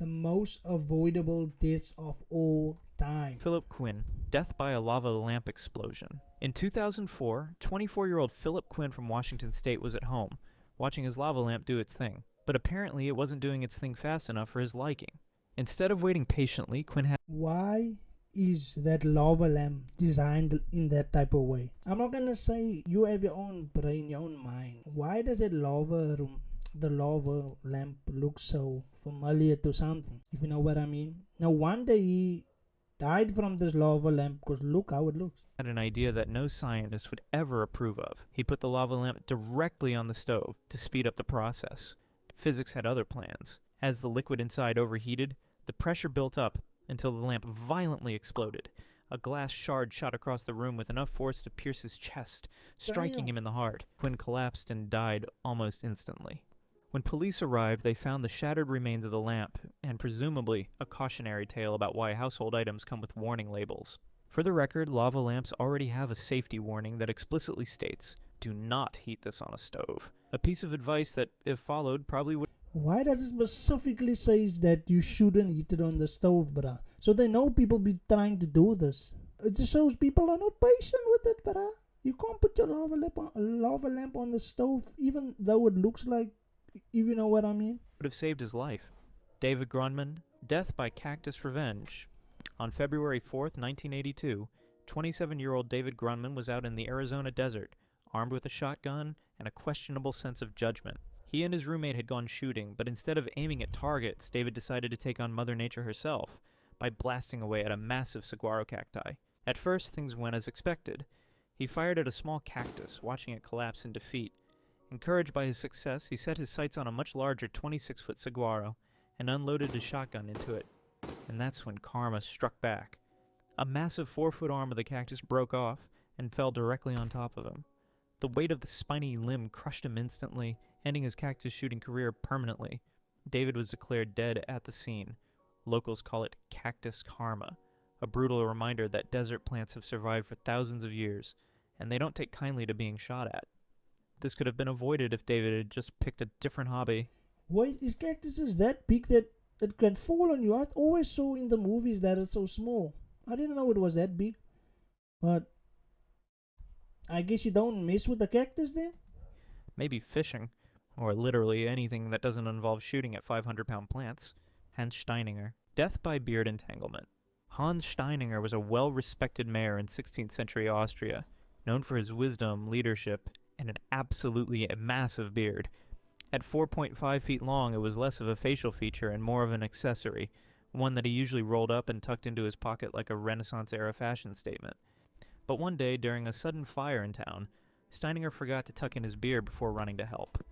most avoidable deaths of all time. Philip Quinn, death by a lava lamp explosion. In 2004, 24-year-old Philip Quinn from Washington State was at home, watching his lava lamp do its thing. But apparently it wasn't doing its thing fast enough for his liking. Instead of waiting patiently, Quinn had... Why is that lava lamp designed in that type of way? I'm not gonna say you have your own brain, your own mind. Why does the lava lamp look so familiar to something? If you know what I mean. Now one day he died from this lava lamp because look how it looks. Had an idea that no scientist would ever approve of. He put the lava lamp directly on the stove to speed up the process. Physics had other plans. As the liquid inside overheated, the pressure built up until the lamp violently exploded. A glass shard shot across the room with enough force to pierce his chest, striking him in the heart. Quinn collapsed and died almost instantly. When police arrived, they found the shattered remains of the lamp, and presumably a cautionary tale about why household items come with warning labels. For the record, lava lamps already have a safety warning that explicitly states, "Do not heat this on a stove." A piece of advice that, if followed, probably would... Why does it specifically say that you shouldn't heat it on the stove, bruh? So they know people be trying to do this. It just shows people are not patient with it, bruh. You can't put your lava lamp on the stove, even though it looks like, if you know what I mean. Would have saved his life. David Grunman, death by cactus revenge. On February 4th, 1982, 27-year-old David Grunman was out in the Arizona desert, armed with a shotgun and a questionable sense of judgment. He and his roommate had gone shooting, but instead of aiming at targets, David decided to take on Mother Nature herself by blasting away at a massive saguaro cacti. At first, things went as expected. He fired at a small cactus, watching it collapse in defeat. Encouraged by his success, he set his sights on a much larger 26-foot saguaro and unloaded his shotgun into it. And that's when karma struck back. A massive 4-foot arm of the cactus broke off and fell directly on top of him. The weight of the spiny limb crushed him instantly, ending his cactus shooting career permanently. David was declared dead at the scene. Locals call it cactus karma, a brutal reminder that desert plants have survived for thousands of years, and they don't take kindly to being shot at. This could have been avoided if David had just picked a different hobby. Wait, is cactuses that big that it can fall on you? I always saw in the movies that it's so small. I didn't know it was that big. But I guess you don't mess with the cactus then? Maybe fishing, or literally anything that doesn't involve shooting at 500-pound plants. Hans Steininger. Death by beard entanglement. Hans Steininger was a well-respected mayor in 16th century Austria, known for his wisdom, leadership, and an absolutely massive beard. At 4.5 feet long, it was less of a facial feature and more of an accessory, one that he usually rolled up and tucked into his pocket like a Renaissance-era fashion statement. But one day, during a sudden fire in town, Steininger forgot to tuck in his beard before running to help.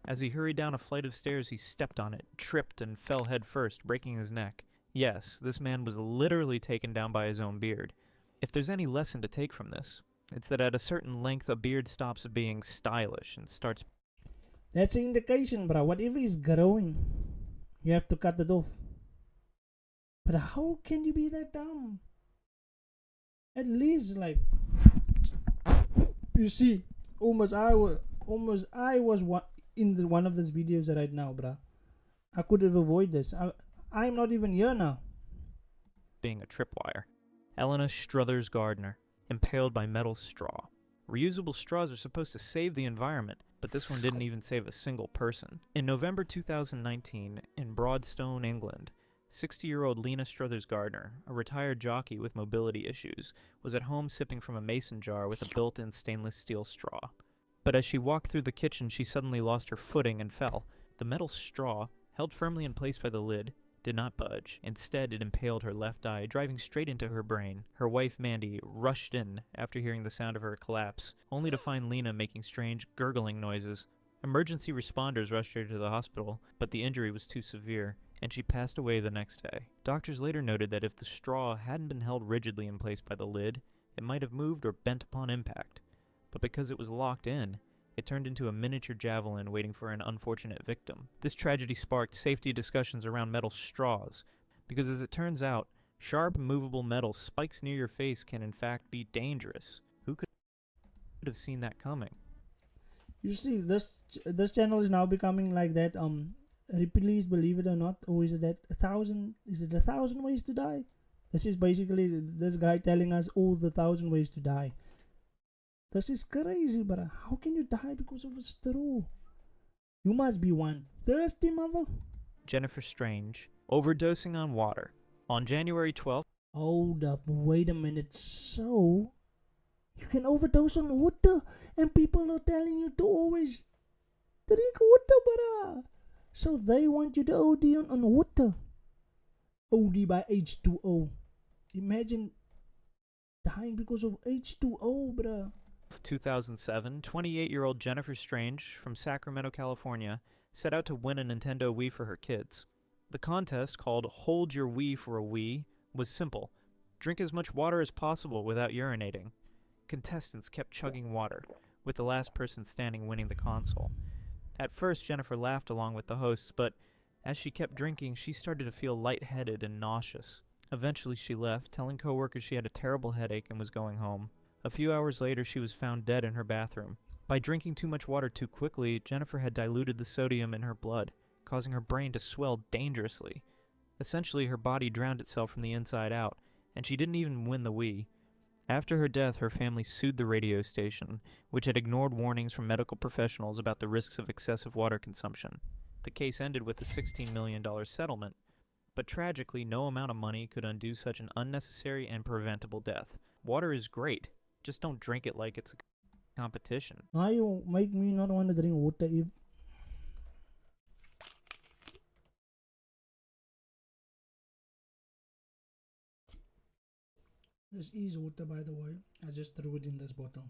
As he hurried down a flight of stairs, he stepped on it, tripped, and fell headfirst, breaking his neck. Yes, this man was literally taken down by his own beard. If there's any lesson to take from this, it's that at a certain length a beard stops being stylish and starts... That's an indication, bro. Whatever is growing, you have to cut it off. But how can you be that dumb? At least, like, you see, almost I was one of these videos right now, bruh. I could have avoided this. I'm not even here now. Being a tripwire. Elena Struthers Gardner, impaled by metal straw. Reusable straws are supposed to save the environment, but this one didn't even save a single person. In November 2019, in Broadstone, England, 60-year-old Lena Struthers Gardner, a retired jockey with mobility issues, was at home sipping from a mason jar with a built-in stainless steel straw. But as she walked through the kitchen, she suddenly lost her footing and fell. The metal straw, held firmly in place by the lid, did not budge. Instead, it impaled her left eye, driving straight into her brain. Her wife, Mandy, rushed in after hearing the sound of her collapse, only to find Lena making strange, gurgling noises. Emergency responders rushed her to the hospital, but the injury was too severe, and she passed away the next day. Doctors later noted that if the straw hadn't been held rigidly in place by the lid, it might have moved or bent upon impact. But because it was locked in, it turned into a miniature javelin waiting for an unfortunate victim. This tragedy sparked safety discussions around metal straws, because as it turns out, sharp, movable metal spikes near your face can in fact be dangerous. Who could have seen that coming? You see, this channel is now becoming like that Please believe it or not, or is it that 1,000? Is it 1,000 ways to die? This is basically this guy telling us all the 1,000 ways to die. This is crazy, but how can you die because of a straw? You must be one thirsty mother. Jennifer Strange, overdosing on water. On January 12th, Hold up, wait a minute. So, you can overdose on water, and people are telling you to always drink water, bruh. So they want you to OD on water. OD by H2O. Imagine dying because of H2O, bruh. 2007, 28-year-old Jennifer Strange from Sacramento, California, set out to win a Nintendo Wii for her kids. The contest, called Hold Your Wii for a Wii, was simple. Drink as much water as possible without urinating. Contestants kept chugging water, with the last person standing winning the console. At first, Jennifer laughed along with the hosts, but as she kept drinking, she started to feel lightheaded and nauseous. Eventually, she left, telling coworkers she had a terrible headache and was going home. A few hours later, she was found dead in her bathroom. By drinking too much water too quickly, Jennifer had diluted the sodium in her blood, causing her brain to swell dangerously. Essentially, her body drowned itself from the inside out, and she didn't even win the Wii. After her death, her family sued the radio station, which had ignored warnings from medical professionals about the risks of excessive water consumption. The case ended with a $16 million settlement, but tragically, no amount of money could undo such an unnecessary and preventable death. Water is great, just don't drink it like it's a competition. Now you make me not want to drink water if... This is water, by the way. I just threw it in this bottle.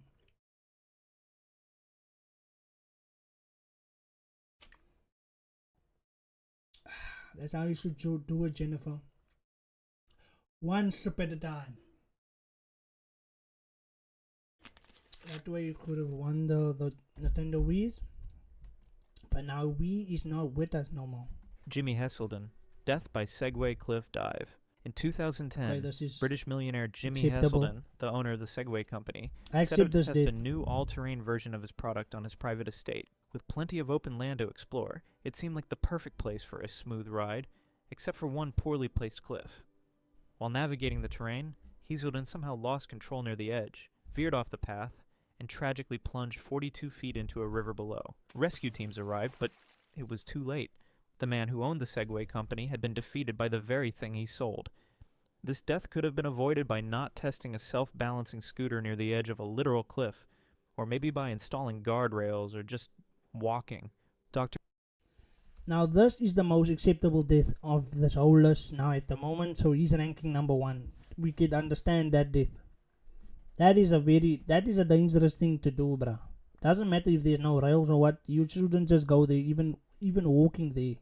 That's how you should do it, Jennifer. One sip at a time. That way you could have won the Nintendo Wii's. But now Wii is not with us no more. Jimmy Heselden, death by Segway cliff dive. In 2010, Okay, this is British millionaire Jimmy acceptable. Heselden, the owner of the Segway company, I set out accept to this test a death. new all-terrain version of his product on his private estate. With plenty of open land to explore, it seemed like the perfect place for a smooth ride, except for one poorly placed cliff. While navigating the terrain, Heselden somehow lost control near the edge, veered off the path, and tragically plunged 42 feet into a river below. Rescue teams arrived, but it was too late. The man who owned the Segway company had been defeated by the very thing he sold. This death could have been avoided by not testing a self-balancing scooter near the edge of a literal cliff, or maybe by installing guardrails or just walking. Dr. Now this is the most acceptable death of this whole list now at the moment, so he's ranking number 1. We could understand that death. That is a dangerous thing to do, bruh. Doesn't matter if there's no rails or what, you shouldn't just go there, even walking there.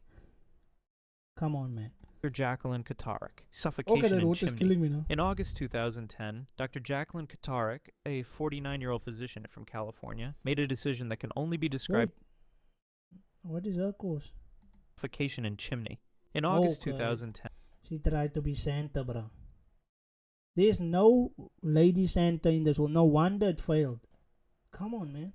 Come on, man. Jacqueline Katarik, suffocation Okay, that in water's chimney. killing me now. In August 2010, Dr. Jacqueline Katarik, a 49-year-old physician from California, made a decision that can only be described Wait, what is her cause? suffocation in chimney. In August Okay. 2010, She tried to be Santa, bruh. There's no Lady Santa in this world. No wonder it failed. Come on, man.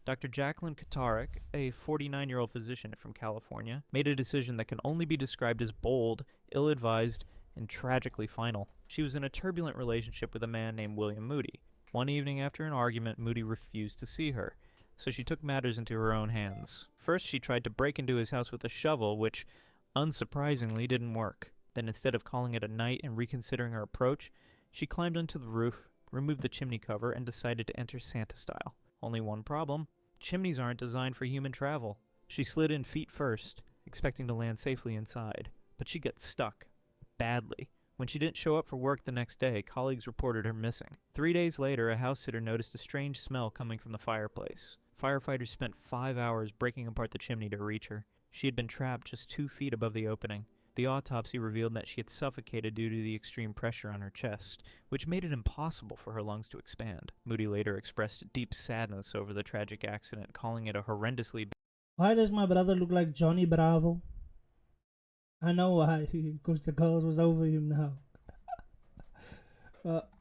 Dr. Jacqueline Katarik, a 49-year-old physician from California, made a decision that can only be described as bold, ill-advised, and tragically final. She was in a turbulent relationship with a man named William Moody. One evening after an argument, Moody refused to see her, so she took matters into her own hands. First, she tried to break into his house with a shovel, which, unsurprisingly, didn't work. Then, instead of calling it a night and reconsidering her approach, she climbed onto the roof, removed the chimney cover, and decided to enter Santa style. Only one problem: chimneys aren't designed for human travel. She slid in feet first, expecting to land safely inside, but she got stuck. Badly. When she didn't show up for work the next day, colleagues reported her missing. 3 days later, a house sitter noticed a strange smell coming from the fireplace. Firefighters spent 5 hours breaking apart the chimney to reach her. She had been trapped just 2 feet above the opening. The autopsy revealed that she had suffocated due to the extreme pressure on her chest, which made it impossible for her lungs to expand. Moody later expressed deep sadness over the tragic accident, calling it a horrendously Why does my brother look like Johnny Bravo? I know why, because the girls was over him now.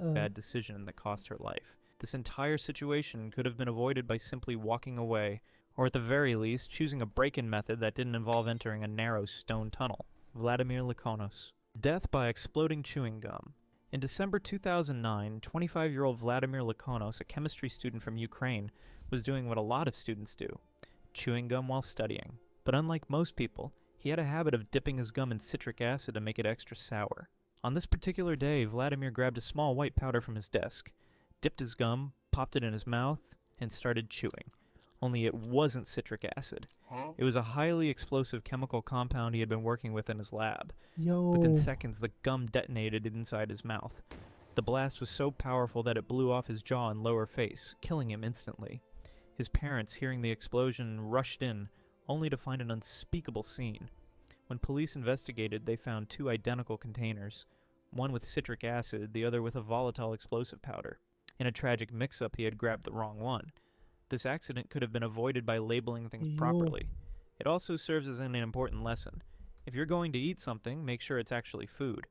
bad decision that cost her life. This entire situation could have been avoided by simply walking away or at the very least, choosing a break-in method that didn't involve entering a narrow stone tunnel. Vladimir Lakonos. Death by exploding chewing gum. In December 2009, 25-year-old Vladimir Lakonos, a chemistry student from Ukraine, was doing what a lot of students do, chewing gum while studying. But unlike most people, he had a habit of dipping his gum in citric acid to make it extra sour. On this particular day, Vladimir grabbed a small white powder from his desk, dipped his gum, popped it in his mouth, and started chewing. Only it wasn't citric acid. It was a highly explosive chemical compound he had been working with in his lab. Yo. Within seconds, the gum detonated inside his mouth. The blast was so powerful that it blew off his jaw and lower face, killing him instantly. His parents, hearing the explosion, rushed in, only to find an unspeakable scene. When police investigated, they found two identical containers, one with citric acid, the other with a volatile explosive powder. In a tragic mix-up, he had grabbed the wrong one. This accident could have been avoided by labeling things properly. It also serves as an important lesson. If you're going to eat something, make sure it's actually food.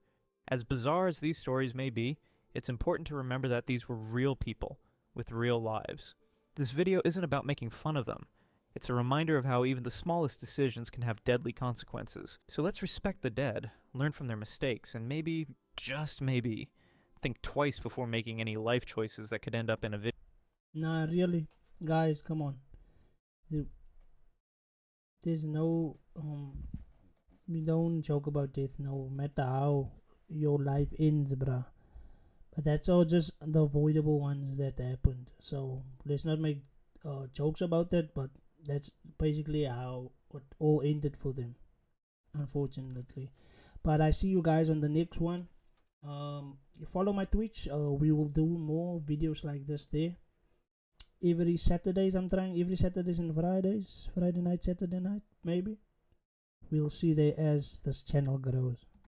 As bizarre as these stories may be, it's important to remember that these were real people, with real lives. This video isn't about making fun of them. It's a reminder of how even the smallest decisions can have deadly consequences. So let's respect the dead, learn from their mistakes, and maybe, just maybe, think twice before making any life choices that could end up in a video. Nah, really, guys, come on. There's no we don't joke about death no matter how your life ends, bruh. But that's all just the avoidable ones that happened. So let's not make jokes about that. But that's basically how it all ended for them, unfortunately. But I see you guys on the next one. Follow my Twitch. We will do more videos like this there. Every Saturdays, I'm trying every Saturdays and Fridays. Friday night, Saturday night, maybe. We'll see there as this channel grows.